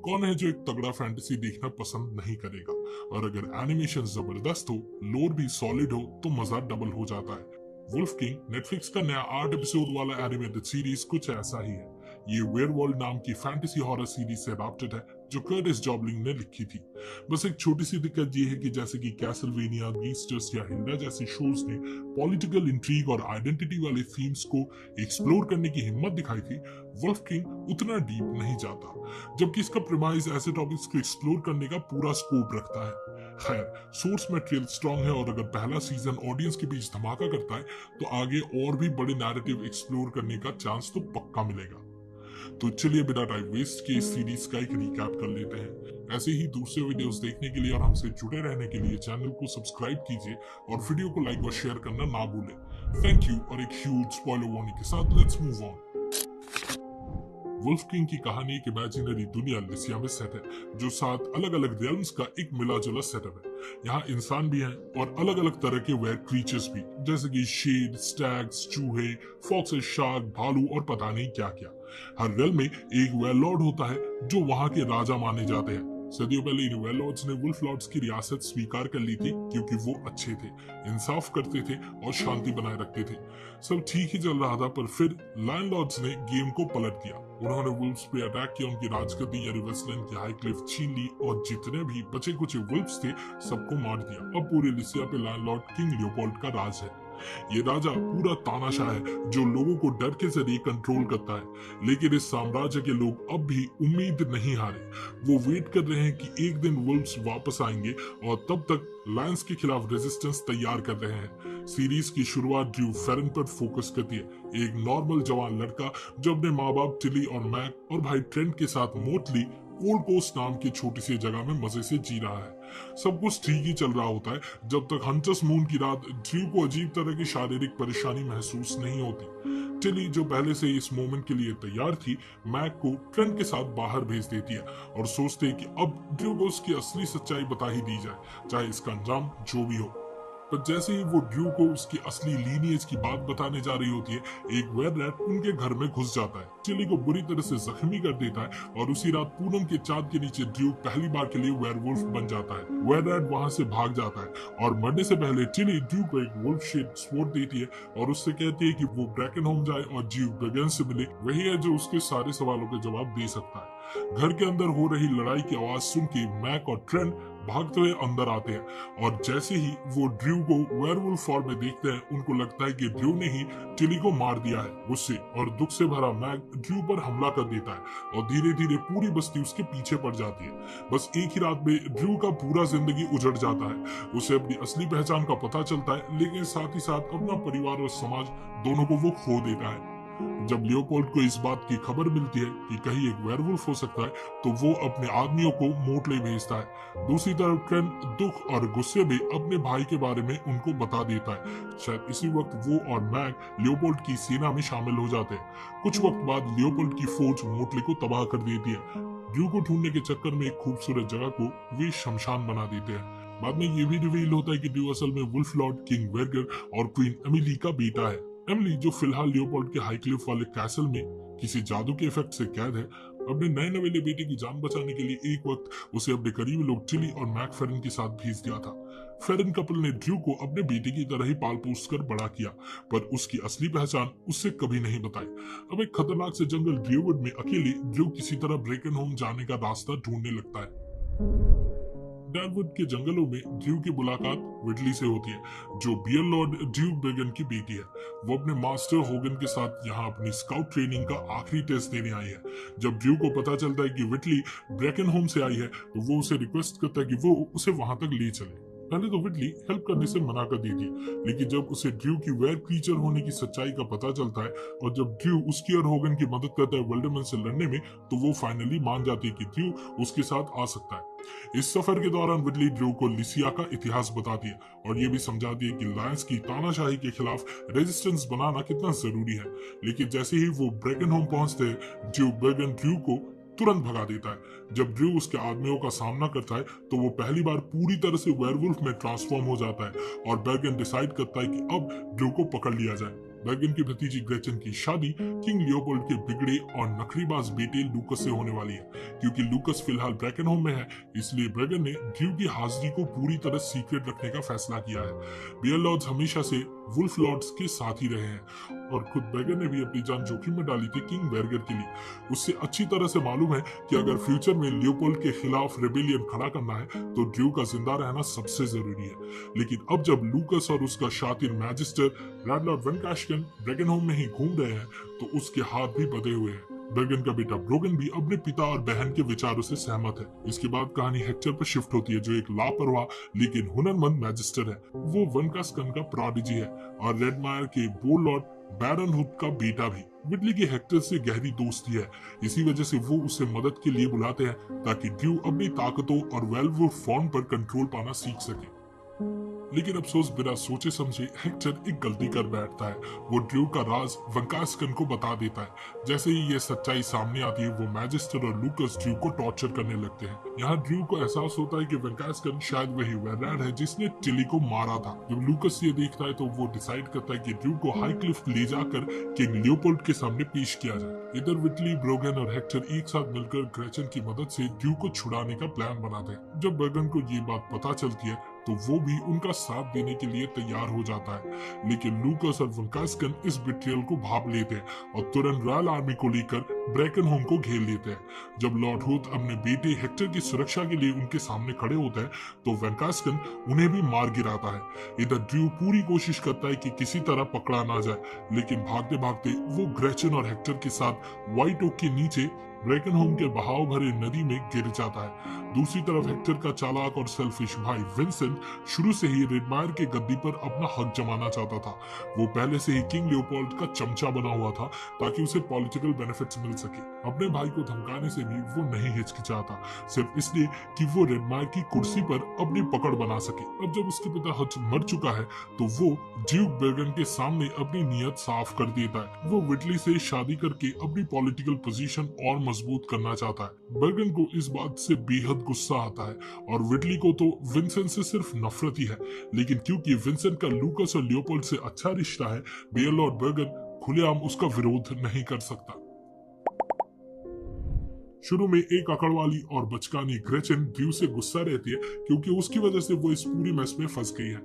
कौन है जो एक तगड़ा फैंटेसी देखना पसंद नहीं करेगा। और अगर एनिमेशन जबरदस्त हो, लोर भी सॉलिड हो, तो मजा डबल हो जाता है। वुल्फ किंग नेटफ्लिक्स का नया 8 एपिसोड वाला एनिमेटेड सीरीज कुछ ऐसा ही है। ये वेयरवॉल्ड नाम की फैंटेसी हॉरर सीरीज से अडॉप्टेड है, जो कर्टिस जॉबलिंग ने लिखी थी। बस एक छोटी सी दिक्कत ये है कि जैसे कि कैसलवेनिया, बीस्टर्स या हिल्डा जैसे शोज ने पॉलिटिकल इंट्रीग और आइडेंटिटी वाले थीम्स को एक्सप्लोर करने की हिम्मत दिखाई थी, वुल्फ किंग उतना डीप नहीं जाता, जबकि इसका प्रीमाइस ऐसे टॉपिक्स को एक्सप्लोर करने का पूरा स्कोप रखता है। खैर, सोर्स मटेरियल स्ट्रॉन्ग है और अगर पहला सीजन ऑडियंस के बीच धमाका करता है, तो आगे और भी बड़े नैरेटिव एक्सप्लोर करने का चांस तो पक्का मिलेगा। तो चलिए बिना टाइम वेस्ट के इस सीरीज का एक रिकैप कर लेते हैं। ऐसे ही दूसरे वीडियोस देखने के लिए और हमसे जुड़े रहने के लिए चैनल को सब्सक्राइब कीजिए और वीडियो को लाइक और शेयर करना ना भूलें। Thank you. और एक ह्यूज स्पॉइलर वार्निंग के साथ let's move on. Wolf king की कहानी एक इमेजिनरी दुनिया लिसिया में सेट है, जो 7 अलग अलग रियल्म्स का एक मिला जुला सेटअप है। यहाँ इंसान भी हैं और अलग अलग तरह के वेयर क्रीचर्स भी, जैसे कि शेर, स्टैग्स, चूहे, फॉक्सेस, शार्क, भालू और पता नहीं क्या क्या। हर रियल में एक वेयरलॉर्ड होता है जो वहाँ के राजा माने जाते हैं। सदियों पहले इन वेयरलॉर्ड्स ने वुल्फ लॉर्ड्स की रियासत स्वीकार कर ली थी, क्योंकि वो अच्छे थे, इंसाफ करते थे और शांति बनाए रखते थे। सब ठीक ही चल रहा था, पर फिर लैंडलॉर्ड्स ने गेम को पलट दिया। उन्होंने वुल्फ्स पे अटैक किया, उनकी राजगद्दी या रिवर्सलैंड की हाई क्लिफ छीन ली और जितने भी बचे कुचे वुल्फ्स थे सबको मार दिया। अब पूरे लिसिया पे लैंडलॉर्ड किंग लियोपोल्ड का राज है। ये राजा पूरा तानाशाह है, जो लोगों को डर के जरिए कंट्रोल करता है। लेकिन इस साम्राज्य के लोग अब भी उम्मीद नहीं हारे। वो वेट कर रहे हैं कि एक दिन वुल्व्स वापस आएंगे और तब तक लायंस के खिलाफ रेजिस्टेंस तैयार कर रहे हैं। सीरीज की शुरुआत ड्रू फेरन पर फोकस करती है, एक नॉर्मल जवान लड़का जो अपने माँ बाप टिली और मैक और भाई ट्रेंट के साथ मोटली कोल्ड कोस्ट नाम की छोटी सी जगह में मजे से जी रहा है। सब कुछ ठीक ही चल रहा होता है, जब तक हंटर्स मून की रात ड्रू को अजीब तरह की शारीरिक परेशानी महसूस नहीं होती। टिली, जो पहले से इस मोमेंट के लिए तैयार थी, मैक को ट्रेंट के साथ बाहर भेज देती है और सोचते हैं कि अब ड्रू को उसकी असली सच्चाई बता ही दी जाए, चाहे इसका अंजाम जो भी हो। पर जैसे ही वो ड्रू को उसकी असली लीनिएज की बात बताने जा रही होती है, एक वेयररैट उनके घर में घुस जाता है, टिली को बुरी तरह से जख्मी कर देता है और उसी रात पूनम के चांद के नीचे ड्रू पहली बार के लिए वेयरवुल्फ बन जाता है। वेयररैट वहां से भाग जाता है और मरने से पहले टिली ड्रू को एक वुल्फ शेड स्वॉर्ड देती है और उससे कहती है कि वो ब्रैकेनहोम जाए और ड्रू बेगन से मिले। वही है जो उसके सारे सवालों के जवाब दे सकता है। घर के अंदर हो रही लड़ाई की आवाज सुन के मैक और ट्रेंट भागते हुए अंदर आते हैं और जैसे ही वो ड्रू को वेयरवुल्फ फॉर्म में देखते हैं, उनको लगता है कि ड्रू ने ही टिली को मार दिया है। गुस्से और दुख से भरा मैक ड्रू पर हमला कर देता है और धीरे धीरे पूरी बस्ती उसके पीछे पड़ जाती है। बस एक ही रात में ड्रू का पूरा जिंदगी उजड़ जाता है। उसे अपनी असली पहचान का पता चलता है, लेकिन साथ ही साथ अपना परिवार और समाज दोनों को वो खो देता है। जब लियोपोल्ड को इस बात की खबर मिलती है कि कहीं एक वेयरवुल्फ हो सकता है, तो वो अपने आदमियों को मोटले भेजता है। दूसरी तरफ ट्रेंट दुख और गुस्से में अपने भाई के बारे में उनको बता देता है। शायद इसी वक्त वो और मैक लियोपोल्ड की सेना में शामिल हो जाते हैं। कुछ वक्त बाद लियोपोल्ड की फौज मोटले को तबाह कर देती है। ड्रू को ढूंढने के चक्कर में एक खूबसूरत जगह को वे शमशान बना देते हैं। बाद में ये भी रिवील होता है कि ड्रू असल में वुल्फ लॉर्ड किंग वेरगर और क्वीन एमिली का बेटा है। एमिली, जो फिलहाल लियोपोल्ड के हाई क्लिफ वाले कैसल में किसी जादू के इफेक्ट से कैद है, अपने नए नवेले बेटे की जान बचाने के लिए एक वक्त उसे अपने करीबी लोग टिली और मैक फेरन के साथ भेज दिया था। फेरन कपल ने ड्रू को अपने बेटे की तरह ही पाल पोस कर बड़ा किया, पर उसकी असली पहचान उससे कभी नहीं बताई। अब एक खतरनाक से जंगल ड्रूवुड में अकेले ड्रू किसी तरह ब्रेकनहोम जाने का रास्ता ढूंढने लगता है। डार्वुड के जंगलों में ड्रू की मुलाकात विडली से होती है, जो बियर लॉर्ड ड्यूक बेगन की बेटी है। वो अपने मास्टर होगन के साथ यहाँ अपनी स्काउट ट्रेनिंग का आखिरी टेस्ट देने आई है। जब ड्रू को पता चलता है कि विडली ब्रेकनहोम से आई है, तो वो उसे रिक्वेस्ट करता है कि वो उसे वहां तक ले चले। पहले तो विडली हेल्प करने से मना कर देती है, लेकिन जब उसे ड्रू की वेयर क्रीचर होने की सच्चाई का पता चलता है और जब ड्रू उसकी और होगन की मदद करता है वोल्डेमॉर्ट से लड़ने में, तो वो फाइनली मान जाती है कि ड्रू उसके साथ आ सकता है। इस सफर के दौरान विडली ड्रू को लिसिया का इतिहास बताती है और ये भी समझाती है कि लायंस की तानाशाही के खिलाफ रेजिस्टेंस बनाना कितना जरूरी है। लेकिन जैसे ही वो ब्रेकनहोम पहुंचते हैं, ड्यूक बेगन ड्रू को तुरंत भगा देता है। जब ड्रू उसके आदमियों का सामना करता है, तो वो पहली बार पूरी तरह से वेयरवुल्फ में ट्रांसफॉर्म हो जाता है और बेगन डिसाइड करता है कि अब ड्रू को पकड़ लिया जाए। बर्गन की भतीजी ग्रेचन की शादी किंग लियोपोल्ड के बिगड़े और नखरीबाज बेटे लूकस से होने वाली है। क्योंकि लूकस फिलहाल ब्रेकनहोम में है, इसलिए बर्गन ने ड्रू की हाजिरी को पूरी तरह सीक्रेट रखने का फैसला किया है। बियर लॉर्ड्स हमेशा से वुल्फ लॉर्ड्स के साथ ही रहे हैं और खुद बर्गन ने भी अपनी जान जोखिम में डाली थी किंग बर्गर के लिए। उससे अच्छी तरह से मालूम है कि अगर फ्यूचर में लियोपोल्ड के खिलाफ रेबेलियन खड़ा करना है तो ड्रू का जिंदा रहना सबसे जरूरी है। लेकिन अब जब लूकस और उसका शातिर मैजिस्टर रेड लॉर्ड वन कैशगन ब्रेकनहोम में ही घूम रहे हैं तो उसके हाथ भी बंधे हुए हैं। बर्गन का बेटा ब्रोगन भी अपने पिता और बहन के विचारों से सहमत है। इसके बाद कहानी हेक्टर पर शिफ्ट होती है, जो एक लापरवाह लेकिन हुनरमंद मैजिस्टर है। वो वन कैशगन का प्रोडिजी है और रेडमायर के बोलॉर्ड बैरन हुड का बेटा भी। विटली की हेक्टर से गहरी दोस्ती है, इसी वजह से वो उसे मदद के लिए बुलाते हैं ताकि ड्रू अपनी ताकतों और वेलवुड फॉर्म पर कंट्रोल पाना सीख सके। लेकिन अफसोस बिना सोचे समझे हेक्टर एक गलती कर बैठता है। वो ड्रू का राज वंकास्कन को बता देता है। जैसे ही ये सच्चाई सामने आती है, वो मैजिस्टर और लूकस ड्रू को टॉर्चर करने लगते हैं। यहाँ ड्रू को एहसास होता है कि वंकास्कन शायद वही वेरलैंड है जिसने टिली को मारा था। जब लूकस ये देखता है तो वो डिसाइड करता है कि ड्रू को हाईक्लिफ ले जाकर किंग लियोपोल्ड के सामने पेश किया जाए। इधर विटली, ब्रोगन और हेक्टर एक साथ मिलकर ग्रेचन की मदद से ड्रू को छुड़ाने का प्लान बनाते हैं। जब बर्गन को ये बात पता चलती है तो वो भी उनका साथ देने के लिए तैयार हो जाता है। लेकिन लूकस और वंकास्कन इस बिट्रियल को भाप लेते हैं और तुरंत रॉयल आर्मी को लेकर ब्रेकनहोम को घेर लेते हैं। जब लॉर्ड हुथ अपने बेटे हेक्टर की सुरक्षा के लिए उनके सामने खड़े होते हैं तो वंकास्कन उन्हें भी मार गिराता है। इधर ड्रू पूरी कोशिश करता है कि किसी तरह पकड़ा ना जाए, लेकिन भागते भागते वो ग्रेचन और हेक्टर के साथ व्हाइट ओक के नीचे ब्रेकनहोम के बहाव भरे नदी में गिर जाता है। दूसरी तरफ हेक्टर का चालाक और सेल्फिश भाई विंसेंट शुरू से ही रेडमायर के गद्दी पर अपना हक जमाना चाहता था। वो पहले से ही किंग लियोपोल्ड का चमचा बना हुआ था ताकि उसे पॉलिटिकल बेनिफिट्स मिल सके। अपने भाई को धमकाने से भी वो नहीं हिचकिचाता, सिर्फ इसलिए कि वो रेडमायर की कुर्सी पर अपनी पकड़ बना सके। अब जब उसके पिता हच मर चुका है तो वो ड्यूक बर्गन के सामने अपनी नीयत साफ कर देता है। वो विटली से शादी करके अपनी पॉलिटिकल पोजीशन और मजबूत करना चाहता है। बर्गन को इस बात से बेहद गुस्सा आता है और विटली को तो विंसेंट से सिर्फ नफरत ही है। लेकिन क्योंकि विंसेंट का लूकस और लियोपोल्ड से अच्छा रिश्ता है, बेयरलॉर्ड बर्गन खुलेआम उसका विरोध नहीं कर सकता। शुरू में एक अकड़वाली और बचकानी ग्रेचन ड्रू से गुस्सा रहती है क्योंकि उसकी वजह से वो इस पूरी मैस में फंस गई है।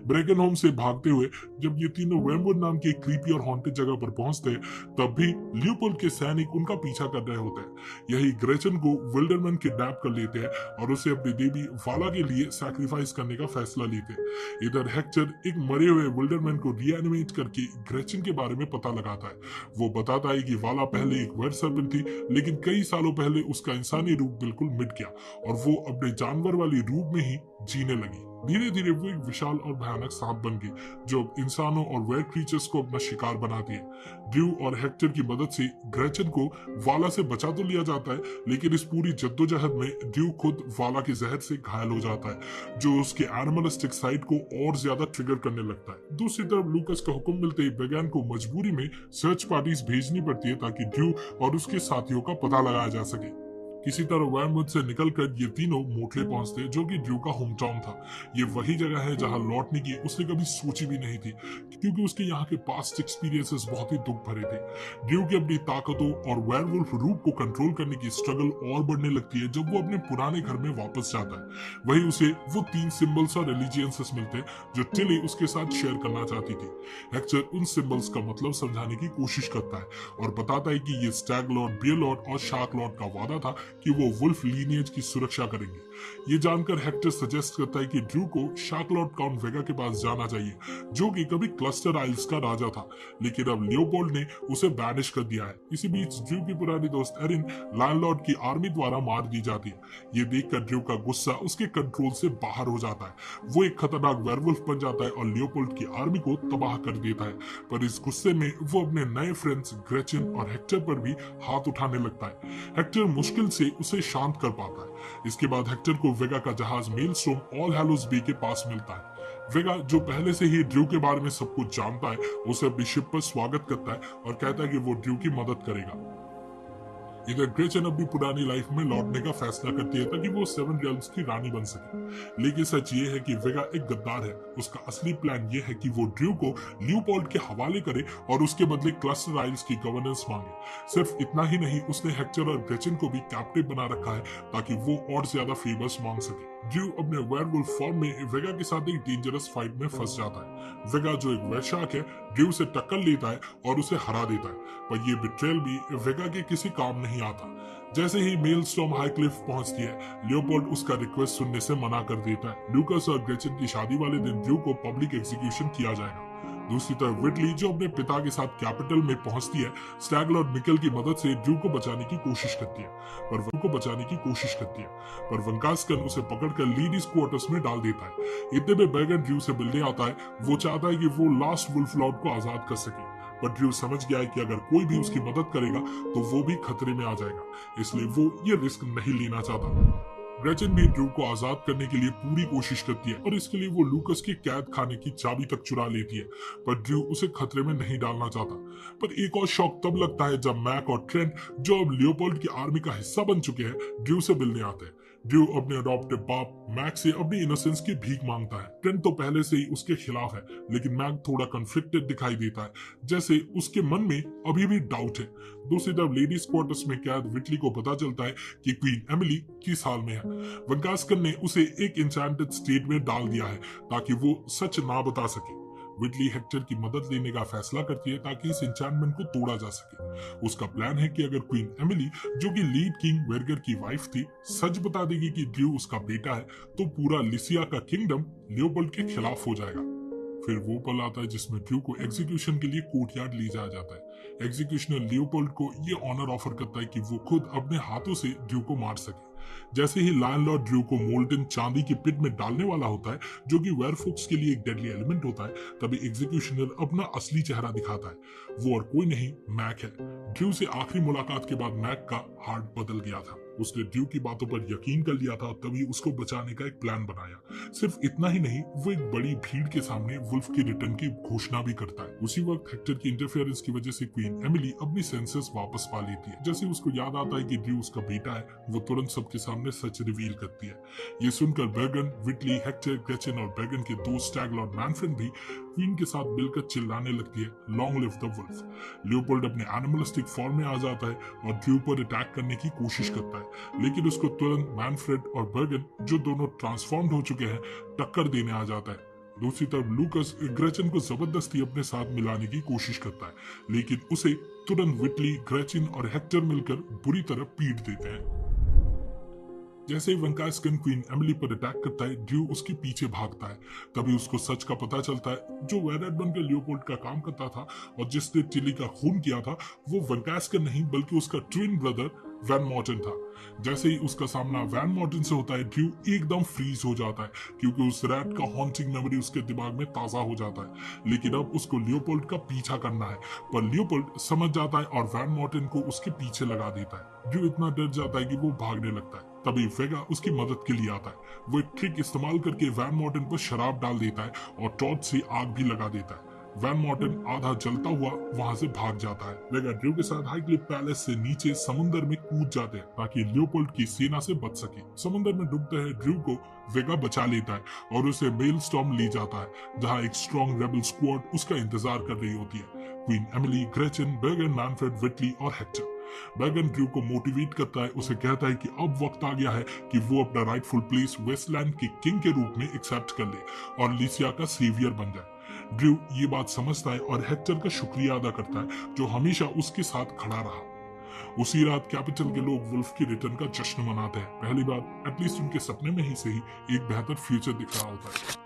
ब्रेकनहोम से भागते हुए जब ये तीनों वेम्बुड नाम की एक क्रीपी और हॉन्टेड जगह पर पहुंचते हैं तब भी लियोपोल्ड के सैनिक उनका पीछा कर रहे होते हैं। यही ग्रेचन को विल्डरमैन किडनैप कर लेते हैं और उसे अपनी देवी वाला के लिए सैक्रिफाइस करने का फैसला लेते हैं। इधर हेक्टर एक मरे हुए विल्डरमैन को रीएनिमेट करके ग्रेचन के बारे में पता लगाता है। वो बताता है कि वाला पहले एक वेयर सर्पेंट थी, लेकिन कई सालों पहले उसका इंसानी रूप बिल्कुल मिट गया और वो अपने जानवर वाली रूप में ही जीने लगी। धीरे धीरे वो एक विशाल और भयानक सांप बन गई जो इंसानों और वेयर क्रीचर्स को अपना शिकार बनाती है। ड्रू और हेक्टर की मदद से ग्रेचन को वाला से बचा तो लिया जाता है, लेकिन इस पूरी जद्दोजहद में ड्रू खुद वाला के जहर से घायल हो जाता है, जो उसके एनिमलिस्टिक साइड को और ज्यादा ट्रिगर करने लगता है। दूसरी तरफ लूकस का हुक्म मिलते ही बर्गन को मजबूरी में सर्च पार्टीज भेजनी पड़ती है ताकि ड्रू और उसके साथियों का पता लगाया जा सके। किसी तरह वर्मवुड से निकलकर ये तीनों मोटले पहुंचते जो कि ड्रू का होम टाउन था। ये वही जगह है जहां लौटने की उसने कभी सोची भी नहीं थी, क्योंकि उसके यहाँ के पास्ट एक्सपीरियंसेस बहुत ही दुख भरे थे। ड्रू की अपनी ताकतों और वेयरवुल्फ रूप को कंट्रोल करने की स्ट्रगल और बढ़ने लगती है जब वो अपने पुराने घर में वापस जाता है। वही उसे वो 3 सिंबल्स और रिलीजियंसेस मिलते हैं जो टिली उसके साथ शेयर करना चाहती थी। हेक्टर उन सिंबल्स का मतलब समझाने की कोशिश करता है और बताता है कि ये स्टैग लॉर्ड, बियर लॉर्ड और शार्क लॉर्ड का वादा था कि वो वुल्फ लीनिएज की सुरक्षा करेंगे। ये जानकर हेक्टर सजेस्ट करता है कि ड्रू को शार्क लॉर्ड काउंट वेगा के पास जाना चाहिए, जो कि कभी क्लस्टर आइल्स का राजा था, लेकिन अब लियोपोल्ड ने उसे बैनिश कर दिया है। इसी बीच ड्रू की पुरानी दोस्त एरिन लैंडलॉर्ड की आर्मी द्वारा मार दी जाती है। ये देखकर ड्रू का गुस्सा उसके कंट्रोल से बाहर हो जाता है। वो एक खतरनाक वेयरवुल्फ बन जाता है और लियोपोल्ड की आर्मी को तबाह कर देता है, पर इस गुस्से में वो अपने नए फ्रेंड्स ग्रेचन और हेक्टर पर भी हाथ उठाने लगता है। हेक्टर मुश्किल से उसे शांत कर पाता है। इसके बाद हेक्टर को वेगा का जहाज मेलस्टोर्म ऑल हैलोज बे के पास मिलता है। वेगा, जो पहले से ही ड्रू के बारे में सब कुछ जानता है, उसे अपनी शिप पर स्वागत करता है और कहता है कि वो ड्रू की मदद करेगा। इधर ग्रेचन अपनी पुरानी लाइफ में लौटने का फैसला करती है ताकि वो सेवन रियल्स की रानी बन सके। लेकिन सच ये है कि वेगा एक गद्दार है। उसका असली प्लान ये है कि वो ड्रू को ल्यूपोल्ड के हवाले करे और उसके बदले क्लस्टर आइल्स की गवर्नेंस मांगे। सिर्फ इतना ही नहीं, उसने हेक्टर और ग्रेचन को भी कैप्टिव बना रखा है ताकि वो और ज्यादा फेवर्स मांग सके। ड्रू अपने वेयरवुल्फ फॉर्म में वेगा के साथ एक डेंजरस फाइट में फंस जाता है। वेगा जो एक वैशाख है, ड्रू से टक्कर लेता है और उसे हरा देता है, पर ये बिट्रेल भी वेगा के किसी काम नहीं आता। जैसे ही मेलस्टॉर्म हाई क्लिफ पहुंचती है, लियोपोल्ड उसका रिक्वेस्ट सुनने से मना कर देता है। लूकस और ग्रेचन की शादी वाले दिन ड्रू को पब्लिक एग्जीक्यूशन किया जाएगा। दूसरी तरफ विटली जो अपने पिता के साथ कैपिटल में पहुंचती है, स्टैगल और मिकेल की मदद से ड्रू को बचाने की कोशिश करती है, पर वंकास्कन उसे पकड़कर लेडीज क्वार्टर्स में डाल देता है। इतने में बैगन ड्रू से मिलने आता है। वो चाहता है कि वो लास्ट वुल्फ लॉर्ड को आजाद कर सके, पर ड्रू समझ गया है कि अगर कोई भी उसकी मदद करेगा तो वो भी खतरे में आ जाएगा, इसलिए वो ये रिस्क नहीं लेना चाहता। ग्रेचन भी ड्रू को आजाद करने के लिए पूरी कोशिश करती है और इसके लिए वो लूकस के कैद खाने की चाबी तक चुरा लेती है, पर ड्रू उसे खतरे में नहीं डालना चाहता। पर एक और शौक तब लगता है जब मैक और ट्रेंट, जो अब लियोपोल्ड की आर्मी का हिस्सा बन चुके हैं, ड्रू से मिलने आते हैं। ड्रू अपने अडॉप्टिव बाप मैक से अपनी इनोसेंस की भीख मांगता है। ट्रेंट तो पहले से ही उसके खिलाफ है, लेकिन मैक थोड़ा कन्फ्लिक्टेड दिखाई देता है, जैसे उसके मन में अभी भी डाउट है। दूसरी तरफ लेडीज क्वार्टर्स में कैद विटली को पता चलता है कि क्वीन एमिली किस हाल में है। वंकास्कन ने उसे एक इंचेंटेड स्टेट में डाल दिया है ताकि वो सच ना बता सके। विटली हेक्टर की मदद लेने का फैसला करती है ताकि इस इंचेंटमेंट को तोड़ा जा सके। उसका प्लान है कि अगर क्वीन एमिली, जो कि लीड किंग वेरगर की वाइफ थी, सच बता देगी कि ड्रू उसका बेटा है, तो पूरा लिसिया का किंगडम लियोपोल्ड के खिलाफ हो जाएगा। फिर वो पल आता है जिसमें ड्रू को एग्जीक्यूशन के लिए कोर्टयार्ड ले जाया जाता है। एग्जीक्यूशनर लियोपोल्ड को ये ऑनर ऑफर करता है कि वो खुद अपने हाथों से ड्रू को मार सके। जैसे ही लायन लॉर्ड ड्रू को मोल्टन चांदी की पिट में डालने वाला होता है, जो कि वेयरफॉक्स के लिए एक डेडली एलिमेंट होता है, तभी एग्जीक्यूशनर अपना असली चेहरा दिखाता है। वो और कोई नहीं, मैक है। ड्रू से आखिरी मुलाकात के बाद मैक का हार्ट बदल गया था। उसने ड्रू की बातों पर यकीन कर लिया था, तभी उसको बचाने का एक प्लान बनाया। सिर्फ इतना ही नहीं, वो एक बड़ी भीड़ के सामने वुल्फ के रिटर्न की घोषणा भी करता है। उसी वक्त हेक्टर की इंटरफेरेंस की वजह से क्वीन एमिली अपनी सेंसेस वापस पा लेती है। जैसे उसको याद आता है कि ड्रू उसका बेटा है, वो तुरंत सबके सामने सच रिवील करती है। ये सुनकर बैगन, विटली, हेक्टर, ग्रेचन और बैगन के दोस्त स्टैगल और मैनफ्रेड भी क्वीन के साथ मिलकर चिल्लाने लगती है, long live the wolf. Leopold अपने एनिमलिस्टिक फॉर्म में आ जाता है और ड्रू पर अटैक करने की कोशिश करता है, लेकिन उसको तुरंत मैनफ्रेड और बर्गन, जो दोनों ट्रांसफॉर्म्ड हो चुके हैं, टक्कर देने आ जाता है। दूसरी तरफ लूकस ग्रेचन को जबरदस्ती अपने साथ मिलाने की कोशिश करता है, लेकिन उसे तुरंत विटली, ग्रेचन और हेक्टर मिलकर बुरी तरह पीट देते हैं। जैसे ही वंकास्कन क्वीन एमिली पर अटैक करता है, ड्रू उसके पीछे भागता है। तभी उसको सच का पता चलता है, जो वेरेड बनकर लियोपोल्ड का काम करता था और जिसने टिली का खून किया था, वो वंकास्कन नहीं बल्कि उसका ट्विन ब्रदर वैन मॉर्टन था। जैसे ही उसका सामना वैन मॉर्टन से होता है, ड्रू एकदम फ्रीज हो जाता है, क्योंकि उस रैट का हॉन्टिंग मेमोरी उसके दिमाग में ताजा हो जाता है। लेकिन अब उसको लियोपोल्ड का पीछा करना है, पर लियोपोल्ड समझ जाता है और वैन मॉर्टन को उसके पीछे लगा देता है। ड्रू इतना डर जाता है कि वो भागने लगता है। तभी वेगा उसकी मदद के लिए आता है। वो एक ट्रिक इस्तेमाल करके वैन मॉर्टन पर शराब डाल देता है और टॉर्च से आग भी लगा देता है। वैन मॉर्टन आधा जलता हुआ वहां से भाग जाता है। वेगा ड्रू के साथ हाई क्लिफ पैलेस से नीचे समुद्र में कूद जाते हैं ताकि लियोपोल्ड की सेना से बच सके। समुद्र में डूबते हैं ड्रू को वेगा बचा लेता है और उसे मेलस्टॉर्म ले जाता है, जहां एक स्ट्रॉन्ग रेबल स्क्वाड उसका इंतजार कर रही होती है। क्वीन एमिली, ग्रेचन, बैगन, मैनफ्रेड, विटली और हेक्टर। बैगन ड्रू को मोटिवेट करता है, उसे कहता है कि अब वक्त आ गया है कि वो अपना राइटफुल प्लेस वेस्टलैंड के किंग के रूप में एक्सेप्ट कर ले और लिसिया का सेवियर बन जाए। ड्रू ये बात समझता है और हेक्टर का शुक्रिया अदा करता है, जो हमेशा उसके साथ खड़ा रहा। उसी रात कैपिटल के लोग वुल्फ की रिटर्न का जश्न मनाते हैं। पहली बार एटलीस्ट उनके सपने में ही सही एक बेहतर फ्यूचर दिख रहा होता है।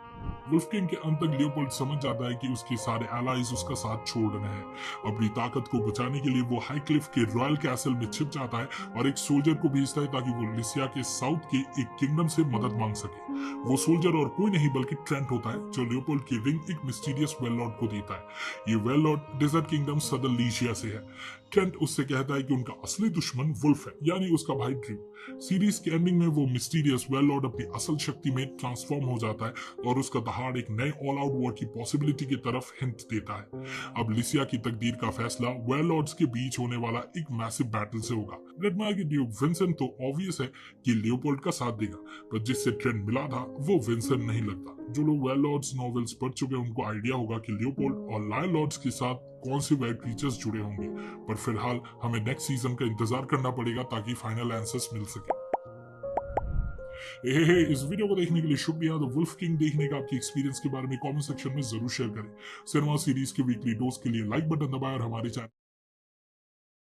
वुल्फ किंग के अंत तक लियोपोल्ड समझ जाता है कि उसके सारे एलाइज उसका साथ छोड़ रहे हैं। अपनी ताकत को बचाने के लिए वो हाई क्लिफ के रॉयल कैसल में छिप जाता है और एक सोल्जर को भेजता है ताकि वो लिसिया के साउथ के एक किंगडम से मदद मांग सके। वो सोल्जर और कोई नहीं बल्कि ट्रेंट होता है, जो लियोपोल्ड की रिंग एक मिस्टीरियस वेल लॉर्ड को देता है। ये well lord desert kingdom southern लीशिया से है। ट्रेंट उससे कहता है कि उनका असली दुश्मन वुल्फ है, यानी उसका भाई ड्रू। सीरीज के एंडिंग में वो मिस्टीरियस वेल लॉर्ड अपनी असल शक्ति में ट्रांसफॉर्म हो जाता है और उसका दहाड़ एक नए ऑल आउट वॉर की पॉसिबिलिटी की तरफ हिंट देता है। अब लिसिया की तकदीर का फैसला वेल लॉर्ड्स के बीच होने वाला एक मैसिव बैटल से होगा। रेडमायर के ड्यूक विंसेंट तो ऑब्वियस है कि लियोपोल्ड का साथ देगा, पर जिससे ट्रेंट मिला था वो विंसेंट नहीं लगता। जो लोग वेल लॉर्ड्स नॉवेल्स पढ़ चुके हैं उनको आइडिया होगा कि लियोपोल्ड और लायन लॉर्ड्स के साथ कौन से वाइल्ड क्रीचर्स जुड़े होंगे, पर फिलहाल हमें नेक्स्ट सीजन का इंतजार करना पड़ेगा ताकि फाइनल आंसर्स मिल सके। इस वीडियो को देखने के लिए शुक्रिया। द वुल्फ किंग देखने का आपकी एक्सपीरियंस के बारे में कमेंट सेक्शन में जरूर शेयर करें। सिनेमा सीरीज के वीकली डोज के लिए लाइक बटन दबाएं और हमारे चैनल